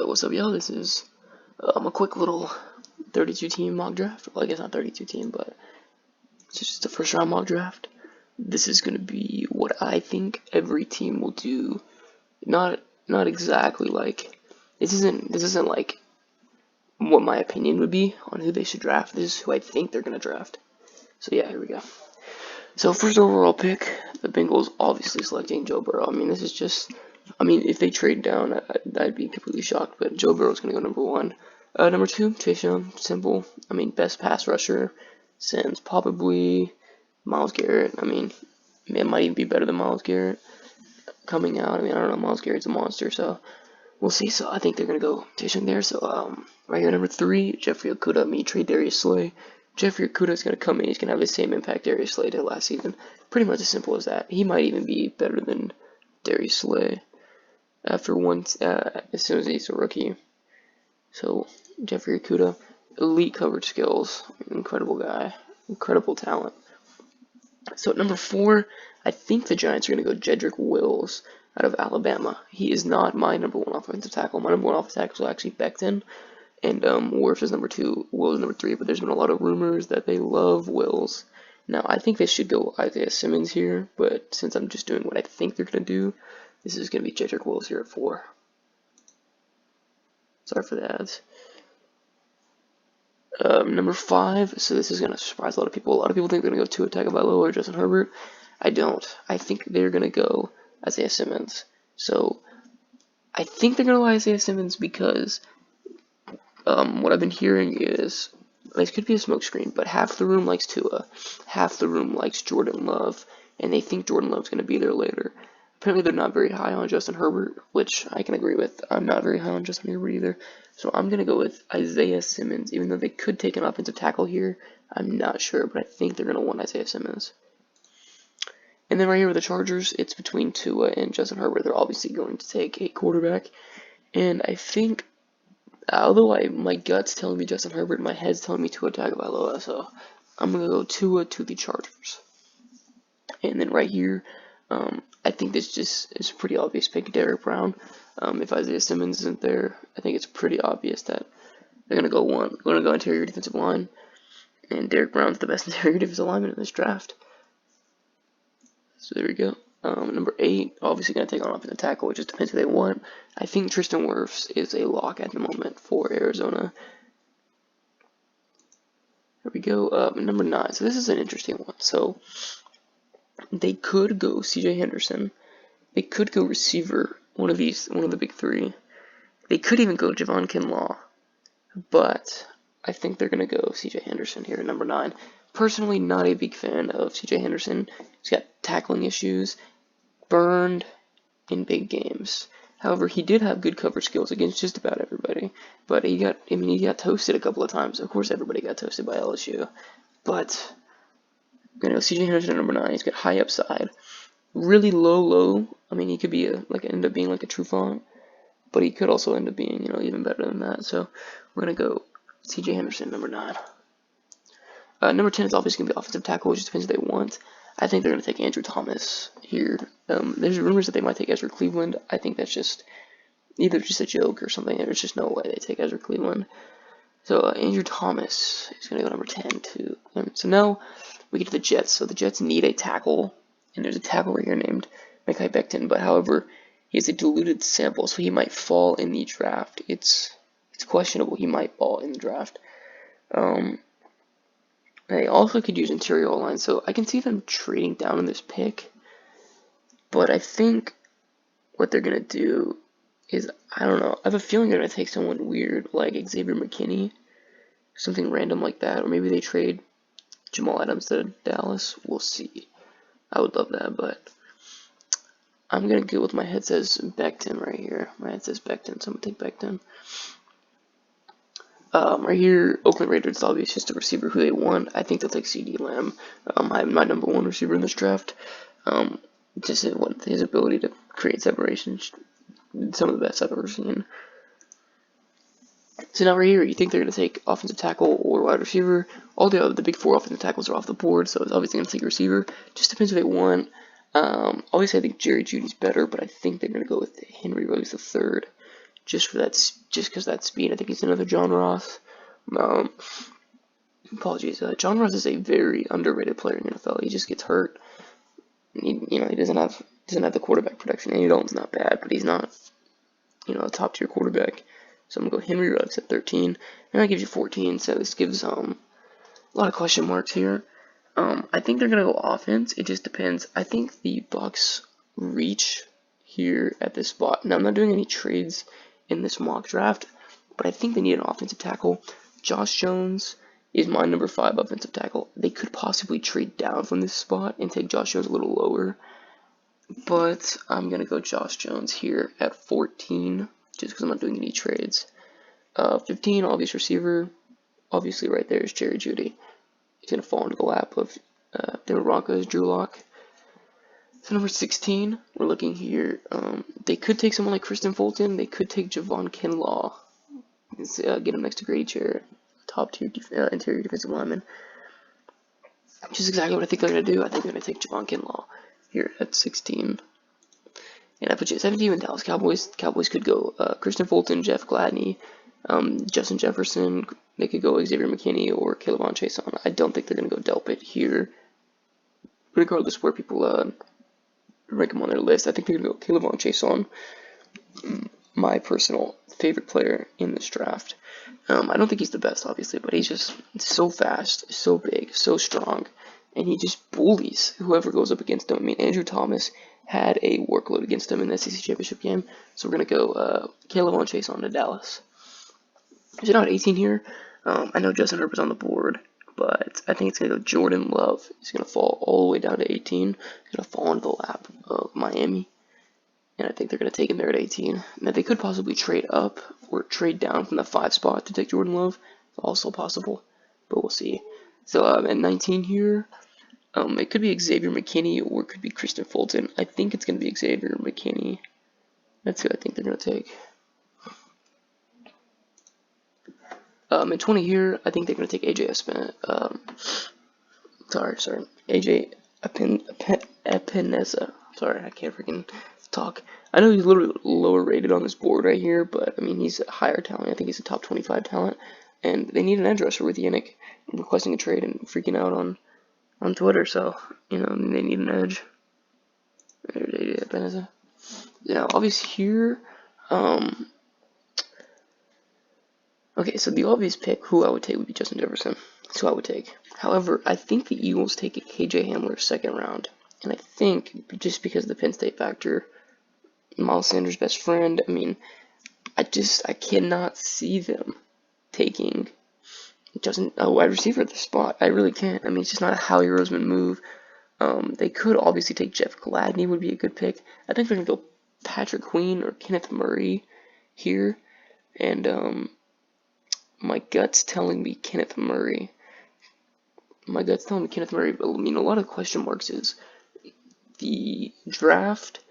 What's up, y'all? This is a quick little 32 team mock draft. Well, I guess not 32 team, but it's just a first round mock draft. This is gonna be what I think every team will do. Not exactly like this isn't like what my opinion would be on who they should draft. This is who I think they're gonna draft. So yeah, here we go. So first overall pick, the Bengals obviously selecting Joe Burrow. I mean, this is just, if they trade down, I'd be completely shocked. But Joe Burrow's gonna go number one. Number two, Chase Young, simple. Best pass rusher since probably Myles Garrett. It might even be better than Myles Garrett coming out. I don't know. Myles Garrett's a monster, so we'll see. So I think they're gonna go Chase Young there. So right here, number three, Jeffrey Okudah. Trade Darius Slay. Jeffrey Okudah is going to come in. He's going to have the same impact Darius Slay did last season. Pretty much as simple as that. He might even be better than Darius Slay as soon as he's a rookie. So Jeffrey Okudah, elite coverage skills, incredible guy, incredible talent. So at number four, I think the Giants are going to go Jedrick Wills out of Alabama. He is not my number one offensive tackle. My number one offensive tackle is actually Becton. And Wirfs is number two, Wills is number three, but there's been a lot of rumors that they love Wills. Now, I think they should go Isaiah Simmons here, but since I'm just doing what I think they're going to do, this is going to be Jedrick Wills here at four. Sorry for the ads. Number five, so this is going to surprise a lot of people. A lot of people think they're going to go Tua Tagovailoa or Justin Herbert. I don't. I think they're going to go Isaiah Simmons. So, I think they're going to go Isaiah Simmons because what I've been hearing is, this could be a smokescreen, but half the room likes Tua, half the room likes Jordan Love, and they think Jordan Love's going to be there later. Apparently they're not very high on Justin Herbert, which I can agree with. I'm not very high on Justin Herbert either. So I'm going to go with Isaiah Simmons, even though they could take an offensive tackle here. I'm not sure, but I think they're going to want Isaiah Simmons. And then right here with the Chargers, it's between Tua and Justin Herbert. They're obviously going to take a quarterback, and I think, although my gut's telling me Justin Herbert, my head's telling me Tua Tagovailoa, so I'm going to go Tua to the Chargers. And then right here, I think this just is pretty obvious pick, Derrick Brown. If Isaiah Simmons isn't there, I think it's pretty obvious that they're going to go interior defensive line, and Derrick Brown's the best interior defensive lineman in this draft. So there we go. Number 8, obviously going to take on offensive tackle, which just depends who they want. I think Tristan Wirfs is a lock at the moment for Arizona. There we go. Number 9. So this is an interesting one. So they could go C.J. Henderson. They could go receiver, one of the big three. They could even go Javon Kinlaw. But I think they're going to go C.J. Henderson here at number 9. Personally, not a big fan of C.J. Henderson. He's got tackling issues, burned in big games. However, he did have good coverage skills against just about everybody. But he got toasted a couple of times. Of course, everybody got toasted by LSU. But C.J. Henderson at number 9. He's got high upside, really low. He could be end up being like a Trufant, but he could also end up being even better than that. So we're gonna go C.J. Henderson number 9. Number 10 is obviously going to be offensive tackle, which just depends what they want. I think they're going to take Andrew Thomas here. There's rumors that they might take Ezra Cleveland. I think that's just either just a joke or something. There's just no way they take Ezra Cleveland. So Andrew Thomas is going to go number 10 too. So now we get to the Jets. So the Jets need a tackle, and there's a tackle right here named Mekhi Becton. But however, he has a diluted sample, so he might fall in the draft. It's questionable. He might fall in the draft. They also could use interior line, so I can see them trading down in this pick. But I think what they're going to do is, I don't know, I have a feeling they're going to take someone weird like Xavier McKinney, something random like that, or maybe they trade Jamal Adams to Dallas. We'll see. I would love that, but I'm going to go with my head says Becton right here. My head says Becton, so I'm going to take Becton. Right here, Oakland Raiders, obviously just a receiver who they want. I think they'll take CeeDee Lamb. I'm my number 1 receiver in this draft. Just his ability to create separation, some of the best I've ever seen. So now right here, you think they're going to take offensive tackle or wide receiver. All the big 4 offensive tackles are off the board, so it's obviously going to take a receiver. Just depends who they want. Obviously, I think Jerry Jeudy's better, but I think they're going to go with Henry Ruggs III. just because that speed. I think he's another John Ross. Um, Apologies. John Ross is a very underrated player in the NFL. He just gets hurt. He doesn't have the quarterback production. Andy Dalton's not bad, but he's not a top tier quarterback. So I'm gonna go Henry Ruggs at 13, and that gives you 14. So this gives a lot of question marks here. I think they're gonna go offense. It just depends. I think the Bucks reach here at this spot. Now I'm not doing any trades in this mock draft, but I think they need an offensive tackle. Josh Jones is my number 5 offensive tackle. They could possibly trade down from this spot and take Josh Jones a little lower, but I'm going to go Josh Jones here at 14, just because I'm not doing any trades. 15, obvious receiver. Obviously right there is Jerry Jeudy. He's going to fall into the lap of Denver Broncos, Drew Lock. So number 16, we're looking here. They could take someone like Kristen Fulton. They could take Javon Kinlaw. Get him next to Grady Jarrett, top tier interior defensive lineman. Which is exactly what I think they're going to do. I think they're going to take Javon Kinlaw here at 16. And I put you at 17 with Dallas Cowboys. Cowboys could go Kristen Fulton, Jeff Gladney, Justin Jefferson. They could go Xavier McKinney or K'Lavon Chaisson. I don't think they're going to go Delpit here. Regardless where people rank him on their list, I think they're going to go K'Lavon Chaisson. My personal favorite player in this draft. I don't think he's the best, obviously, but he's just so fast, so big, so strong, and he just bullies whoever goes up against him. I mean, Andrew Thomas had a workload against him in the SEC Championship game, so we're going to go K'Lavon Chaisson to Dallas. So now at 18 here, I know Justin Herbert's on the board, but I think it's going to go Jordan Love. He's going to fall all the way down to 18. He's going to fall into the lap of Miami. And I think they're going to take him there at 18. Now, they could possibly trade up or trade down from the 5 spot to take Jordan Love. It's also possible, but we'll see. So at 19 here, it could be Xavier McKinney or it could be Kristen Fulton. I think it's going to be Xavier McKinney. That's who I think they're going to take. At 20 here, I think they're going to take AJ AJ Epineza. Sorry, I can't freaking talk. I know he's a little bit lower rated on this board right here, but I mean, he's a higher talent. I think he's a top 25 talent, and they need an edge rusher with Yannick requesting a trade and freaking out on Twitter. So they need an edge. There's AJ Epineza. Now, obvious here. Okay, so the obvious pick, who I would take, would be Justin Jefferson. That's who I would take. However, I think the Eagles take a KJ Hamler 2nd round. And I think, just because of the Penn State factor, Miles Sanders' best friend, I mean, I cannot see them taking a wide receiver at the spot. I really can't. I mean, it's just not a Howie Roseman move. They could obviously take Jeff Gladney, would be a good pick. I think they're going to go Patrick Queen or Kenneth Murray here. And, my gut's telling me Kenneth Murray. But I mean, a lot of question marks is the draft.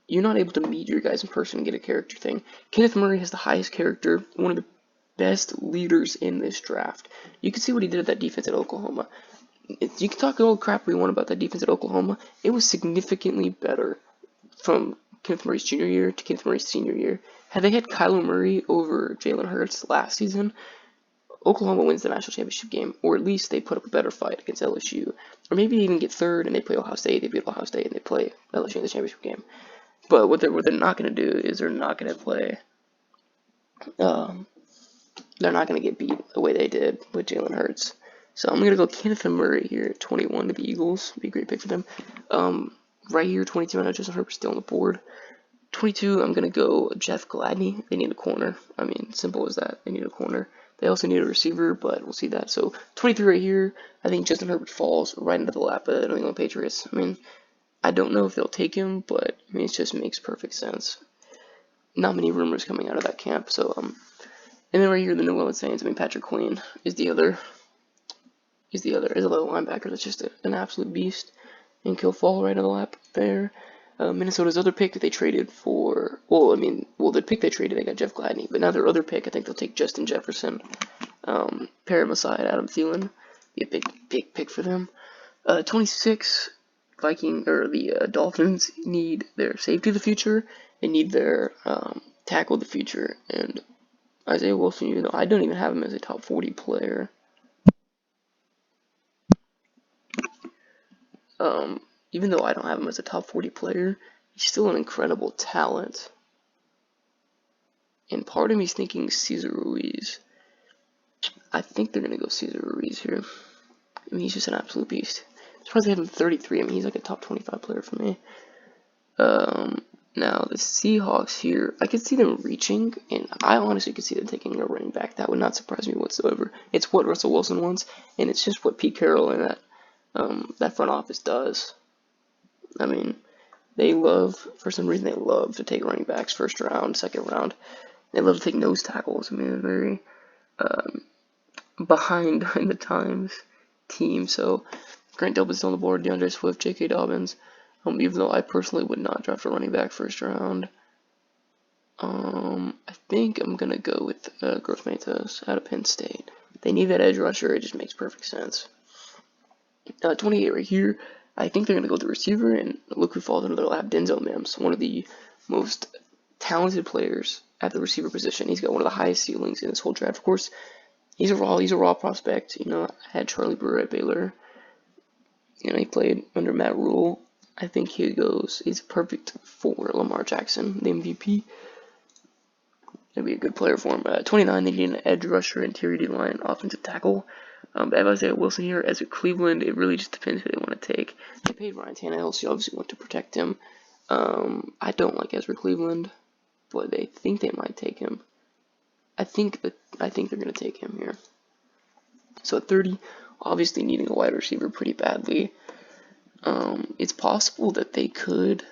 You're not able to meet your guys in person and get a character thing. Kenneth Murray has the highest character, one of the best leaders in this draft. You can see what he did at that defense at Oklahoma. You can talk all crap we want about that defense at Oklahoma. It was significantly better from Kenneth Murray's junior year to Kenneth Murray's senior year. Had they had Kyler Murray over Jalen Hurts last season, Oklahoma wins the national championship game, or at least they put up a better fight against LSU. Or maybe they even get 3rd and they play Ohio State, they beat Ohio State, and they play LSU in the championship game. But what they're not going to do is they're not going to play, they're not going to get beat the way they did with Jalen Hurts. So I'm going to go Kenneth Murray here at 21 to the Eagles. Be a great pick for them. Right here, 22, I know Justin Herbert's still on the board. 22, I'm going to go Jeff Gladney. They need a corner. I mean, simple as that. They need a corner. They also need a receiver, but we'll see that. So 23 right here, I think Justin Herbert falls right into the lap of the New England Patriots. I mean, I don't know if they'll take him, but I mean, it just makes perfect sense. Not many rumors coming out of that camp. So, and then right here, the New Orleans Saints. I mean, Patrick Queen is the other. Is a little linebacker that's just an absolute beast, and he'll fall right in the lap there. Minnesota's other pick that they traded for, the pick they traded, they got Jeff Gladney, but now their other pick, I think they'll take Justin Jefferson, pair him aside Adam Thielen, be a big pick for them. 26, the Dolphins need their safety of the future, they need their tackle the future. And Isaiah Wilson, even though I don't even have him as a top 40 player, even though I don't have him as a top 40 player, he's still an incredible talent. And part of me is thinking Cesar Ruiz. I think they're going to go Cesar Ruiz here. I mean, he's just an absolute beast. I'm surprised they have him 33. I mean, he's like a top 25 player for me. Now, the Seahawks here, I could see them reaching, and I honestly could see them taking a running back. That would not surprise me whatsoever. It's what Russell Wilson wants, and it's just what Pete Carroll and that front office does. I mean, they love, for some reason, they love to take running backs first round, second round. They love to take nose tackles. I mean, they're very behind in the times team. So, Grant Delpit's on the board, DeAndre Swift, J.K. Dobbins. Even though I personally would not draft a running back first round. I think I'm going to go with Gross Matos out of Penn State. They need that edge rusher. It just makes perfect sense. 28 right here. I think they're going to go with the receiver, and look who falls into their lap. Denzel Mims, one of the most talented players at the receiver position. He's got one of the highest ceilings in this whole draft. Of course, he's a raw prospect. You know, I had Charlie Brewer at Baylor. You know, he played under Matt Rule. I think he's perfect for Lamar Jackson, the MVP. It'd be a good player for him. 29, they need an edge rusher, interior D-line, offensive tackle. But as I say, Wilson here, as a Cleveland, it really just depends who they want to take. They paid Ryan Tannehill, so you obviously want to protect him. I don't like Ezra Cleveland, but they think they might take him. I think they're going to take him here. So at 30, obviously needing a wide receiver pretty badly. It's possible that they could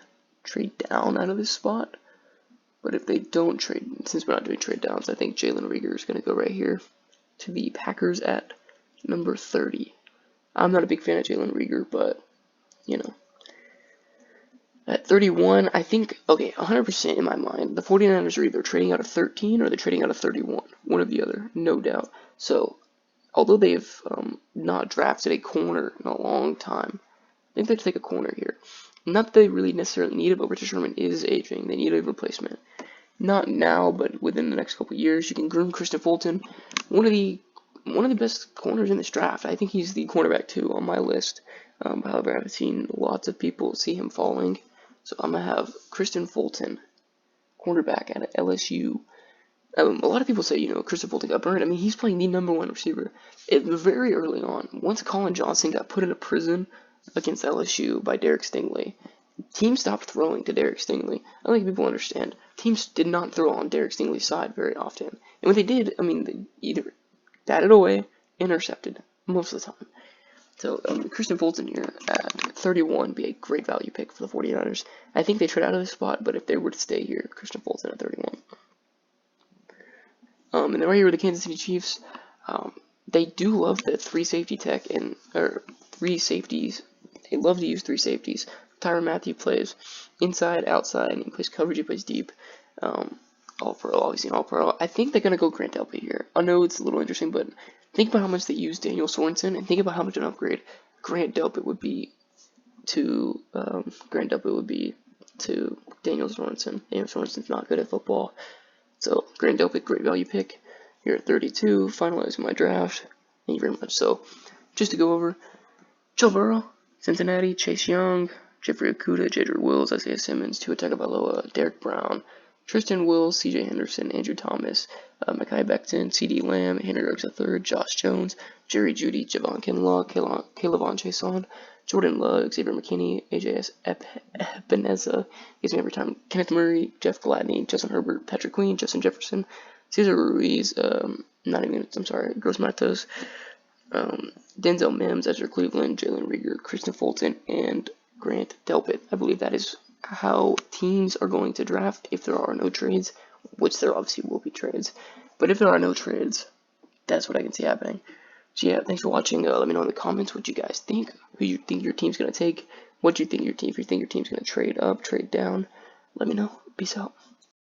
trade down out of this spot, but if they don't trade, since we're not doing trade downs, I think Jalen Reagor is going to go right here to the Packers at number 30. I'm not a big fan of Jalen Reagor, but, you know. At 31, I think, okay, 100% in my mind, the 49ers are either trading out of 13 or they're trading out of 31. One or the other, no doubt. So, although they've not drafted a corner in a long time, I think they'd take a corner here. Not that they really necessarily need it, but Richard Sherman is aging. They need a replacement. Not now, but within the next couple of years, you can groom Christian Fulton, one of the best corners in this draft. I think he's the cornerback 2 on my list. However, I've seen lots of people see him falling. So I'm going to have Christian Fulton, cornerback at LSU. A lot of people say, you know, Christian Fulton got burned. I mean, he's playing the number 1 receiver. Very early on, once Colin Johnson got put into prison against LSU by Derek Stingley, teams stopped throwing to Derek Stingley. I don't think people understand. Teams did not throw on Derek Stingley's side very often. And when they did, I mean, they either batted away, intercepted, most of the time. So, Christian Fulton here at 31 would be a great value pick for the 49ers. I think they trade out of this spot, but if they were to stay here, Christian Fulton at 31. And then right here with the Kansas City Chiefs, they do love the 3 safety tech, or 3 safeties. They love to use 3 safeties. Tyrann Mathieu plays inside, outside, and he plays coverage, he plays deep. All pro, obviously all pro. I think they're going to go Grant Delpit here. I know it's a little interesting, but think about how much they use Daniel Sorensen, and think about how much an upgrade Grant Delpit would be to Daniel Sorensen. Daniel Sorensen's not good at football. So, Grant Delpit, great value pick. Here at 32, finalizing my draft. Thank you very much. So, just to go over, Joe Burrow, Cincinnati, Chase Young, Jeffrey Okudah, Jedrick Wills, Isaiah Simmons, Tua Tagovailoa, Derek Brown, Tristan Wills, C.J. Henderson, Andrew Thomas, Mekhi Becton, C.D. Lamb, Henry Ruggs III, Josh Jones, Jerry Jeudy, Javon Kinlaw, Kayvon Chaisson, Jordan Love, Xavier McKinney, AJS Epeneza, gives me every time, Kenneth Murray, Jeff Gladney, Justin Herbert, Patrick Queen, Justin Jefferson, Cesar Ruiz, Gross Matos, Denzel Mims, Ezra Cleveland, Jalen Reagor, Christian Fulton, and Grant Delpit. I believe that is how teams are going to draft if there are no trades, which there obviously will be trades. But if there are no trades, that's what I can see happening. So yeah, thanks for watching. Let me know in the comments what you guys think, who you think your team's going to take, what you think if you think your team's going to trade up, trade down. Let me know. Peace out.